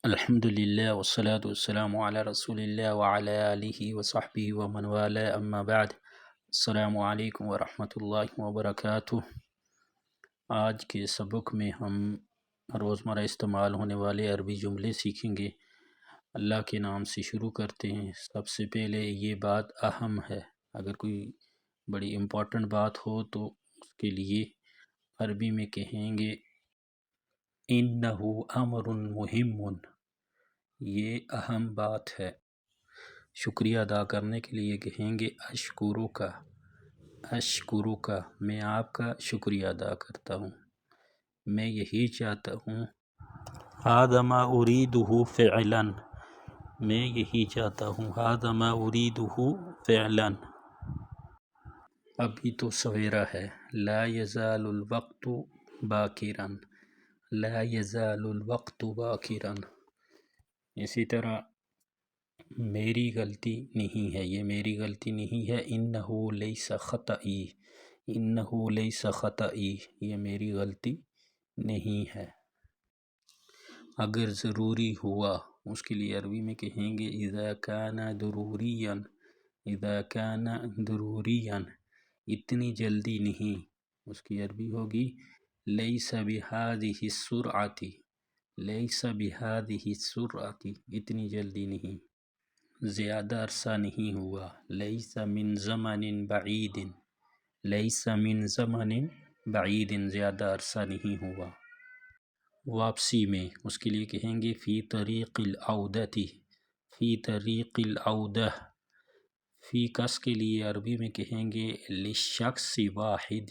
الحمد للہ والصلاة والسلام علی رسول اللہ وعلی آلہ وصحبہ ومن والہ اما بعد۔ السلام علیکم ورحمۃ اللہ وبرکاتہ۔ آج کے سبق میں ہم روزمرہ استعمال ہونے والے عربی جملے سیکھیں گے۔ اللہ کے نام سے شروع کرتے ہیں۔ سب سے پہلے یہ بات اہم ہے، اگر کوئی بڑی امپورٹنٹ بات ہو تو اس کے لیے عربی میں کہیں گے انہو امر مہم، یہ اہم بات ہے۔ شکریہ ادا کرنے کے لیے کہیں گے اشکرک، اشکرک، میں آپ کا شکریہ ادا کرتا ہوں، میں یہی چاہتا ہوں۔ ھذا ما اریدہ فعلا، میں یہی چاہتا ہوں۔ ھذا ما اریدہ فعلا، ابھی تو سویرا ہے۔ لا یزال الوقت باکرا، لا یزال الوقت باکرا، اسی طرح میری غلطی نہیں ہے، یہ میری غلطی نہیں ہے۔ انہو لیس خطئی، انہو لیس خطئی، یہ میری غلطی نہیں ہے۔ اگر ضروری ہوا اس کے لیے عربی میں کہیں گے اذا کان ضروریا، اذا کان ضروریا، اتنی جلدی نہیں، اس کی عربی ہوگی لیس بہذہ السرعۃ، لیس بہذہ السرعۃ، اتنی جلدی نہیں، زیادہ عرصہ نہیں ہوا۔ لیس من زمن بعید، لیس من زمن بعید، زیادہ عرصہ نہیں ہوا۔ واپسی میں اس کے لیے کہیں گے فی طریق العودۃ، فی طریق العودہ، فی کس کے لیے عربی میں کہیں گے لشخص واحد،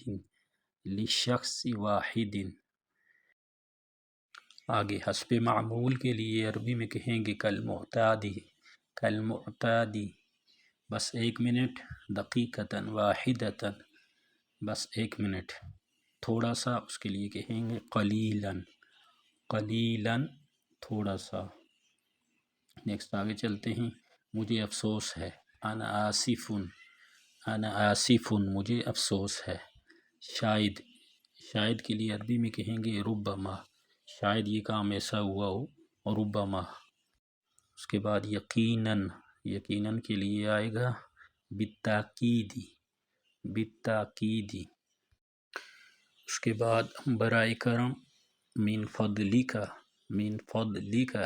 لشخص واحد۔ آگے حسب معمول کے لیے عربی میں کہیں گے کالمعتاد، کالمعتاد، بس ایک منٹ، دقیقۃ واحدۃ، بس ایک منٹ، تھوڑا سا، اس کے لیے کہیں گے قلیلا، قلیلا، تھوڑا سا۔ نیکسٹ آگے چلتے ہیں۔ مجھے افسوس ہے، انا آسف، انا آسف، مجھے افسوس ہے۔ شاید، شاید کے لیے عربی میں کہیں گے ربما، شاید یہ کام ایسا ہوا ہو، ربما۔ اس کے بعد یقیناً، یقیناً کے لیے آئے گا بالتاکید، بالتاکید۔ اس کے بعد برائے کرم من فضلک، من فضلک،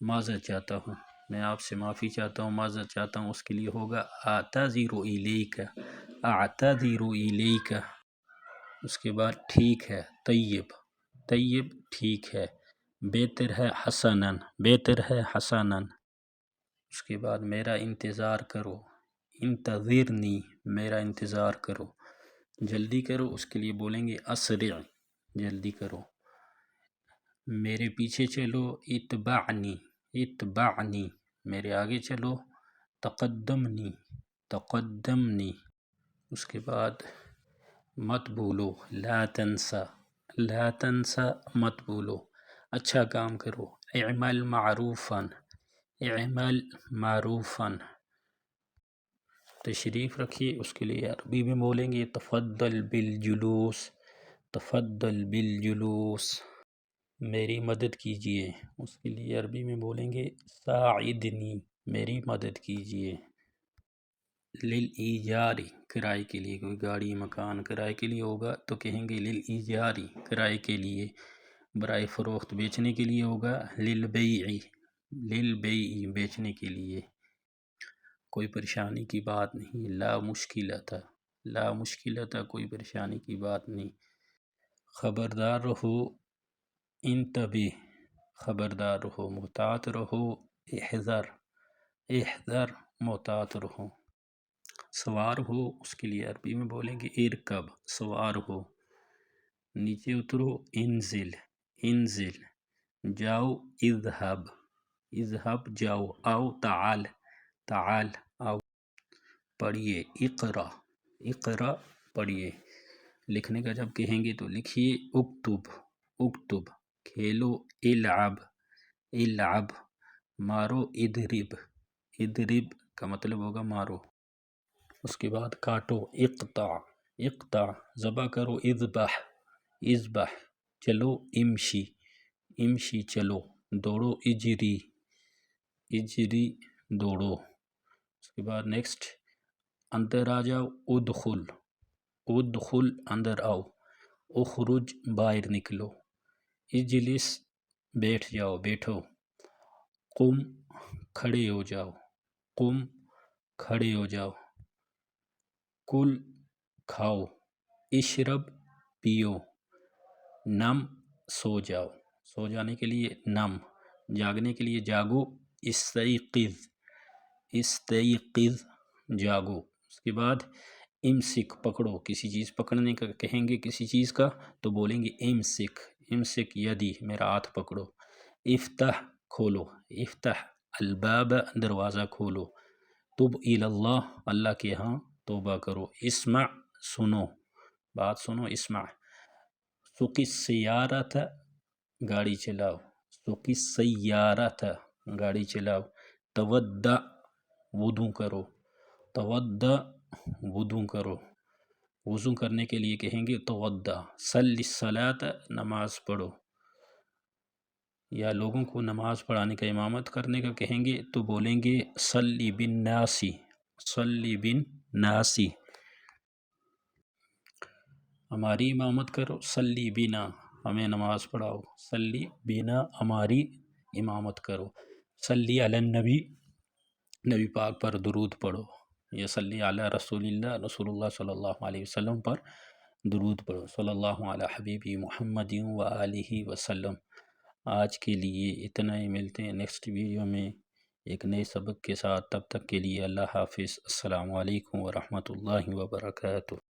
معذرت چاہتا ہوں، میں آپ سے معافی چاہتا ہوں، معذرت چاہتا ہوں، اس کے لیے ہوگا اعتذر الیک، اعتذر الیک۔ اس کے بعد ٹھیک ہے، طیب، طیب ٹھیک ہے، بہتر ہے حسنا، بہتر ہے حسنا۔ اس کے بعد میرا انتظار کرو، انتظرنی، میرا انتظار کرو، جلدی کرو، اس کے لیے بولیں گے اسرع، جلدی کرو۔ میرے پیچھے چلو، اتبعنی، اتبعنی، میرے آگے چلو، تقدمنی، تقدمنی۔ اس کے بعد مت بھولو، لا تنسا، لا تنسا، مت بھولو، اچھا کام کرو، اعمل معروفا، اعمل معروفا۔ تشریف رکھیے، اس کے لیے عربی میں بولیں گے تفضل بالجلوس، تفضل بالجلوس، میری مدد کیجیے، اس کے لیے عربی میں بولیں گے ساعدنی، میری مدد کیجیے۔ للایجار، کرائے کے لیے، کوئی گاڑی مکان کرائے کے لیے ہوگا تو کہیں گے للایجار، کرائے کے لیے۔ برائے فروخت بیچنے کے لیے ہوگا للبیع، للبیع، بیچنے کے لیے۔ کوئی پریشانی کی بات نہیں، لا مشکلۃ، لا مشکلۃ، کوئی پریشانی کی بات نہیں۔ خبردار رہو، انتبہ، خبردار رہو، محتاط رہو، احذر، احذر، محتاط رہو۔ سوار ہو، اس کے لیے عربی میں بولیں گے ارکب، سوار ہو۔ نیچے اترو، انزل، انزل، جاؤ، اذهب، اذهب، جاؤ، آؤ، تعال، تعال، آؤ۔ پڑھیے، اقرا، اقرا، پڑھیے۔ لکھنے کا جب کہیں گے تو لکھیے اکتب، اکتب۔ کھیلو، العب، العب۔ مارو، اضرب، اضرب کا مطلب ہوگا مارو۔ اس کے بعد کاٹو، اقطع، اقطع۔ ذبح کرو، اذبح، اذبح۔ چلو، امشی، امشی، چلو۔ دوڑو، اجری، اجری دوڑو. اس کے بعد نیکسٹ اندر آ جاؤ، ادخل، ادخل اندر آؤ. اخرج باہر نکلو. اجلس بیٹھ جاؤ، بیٹھو. قم کھڑے ہو جاؤ، قم کھڑے ہو جاؤ. کل کھاؤ. اشرب پیو. نم سو جاؤ، سو جانے کے لیے نم، جاگنے کے لیے جاگو. استیقظ، استیقظ جاگو. اس کے بعد امسک پکڑو، کسی چیز پکڑنے کا کہیں گے کسی چیز کا تو بولیں گے امسک، امسک یدی میرا ہاتھ پکڑو. افتح کھولو، افتح الباب دروازہ کھولو. تب الی اللہ اللہ کے ہاں توبہ کرو. اسمع سنو، بات سنو. اسمع. سوق السیارۃ گاڑی چلاؤ، سوق السیارۃ گاڑی چلاؤ. تودع وضو کرو، تودع وضو کرو. وضو کرنے کے لیے کہیں گے تودع. صلی الصلاۃ نماز پڑھو، یا لوگوں کو نماز پڑھانے کا امامت کرنے کا کہیں گے تو بولیں گے صلی بالناس، صلی بالناس. ہماری امامت کرو، صلی بنا ہمیں نماز پڑھاؤ، صلی بنا ہماری امامت کرو. صلی علی النبی نبی پاک پر درود پڑھو، یا صلی علی رسول اللہ رسول اللہ صلی اللہ علیہ وسلم پر درود پڑھو. صلی اللہ علی حبیبی محمد و آلہ وسلم. آج کے لیے اتنا ہی، ملتے ہیں نیکسٹ ویڈیو میں ایک نئے سبق کے ساتھ. تب تک کے لیے اللہ حافظ. السلام علیکم ورحمۃ اللہ وبرکاتہ.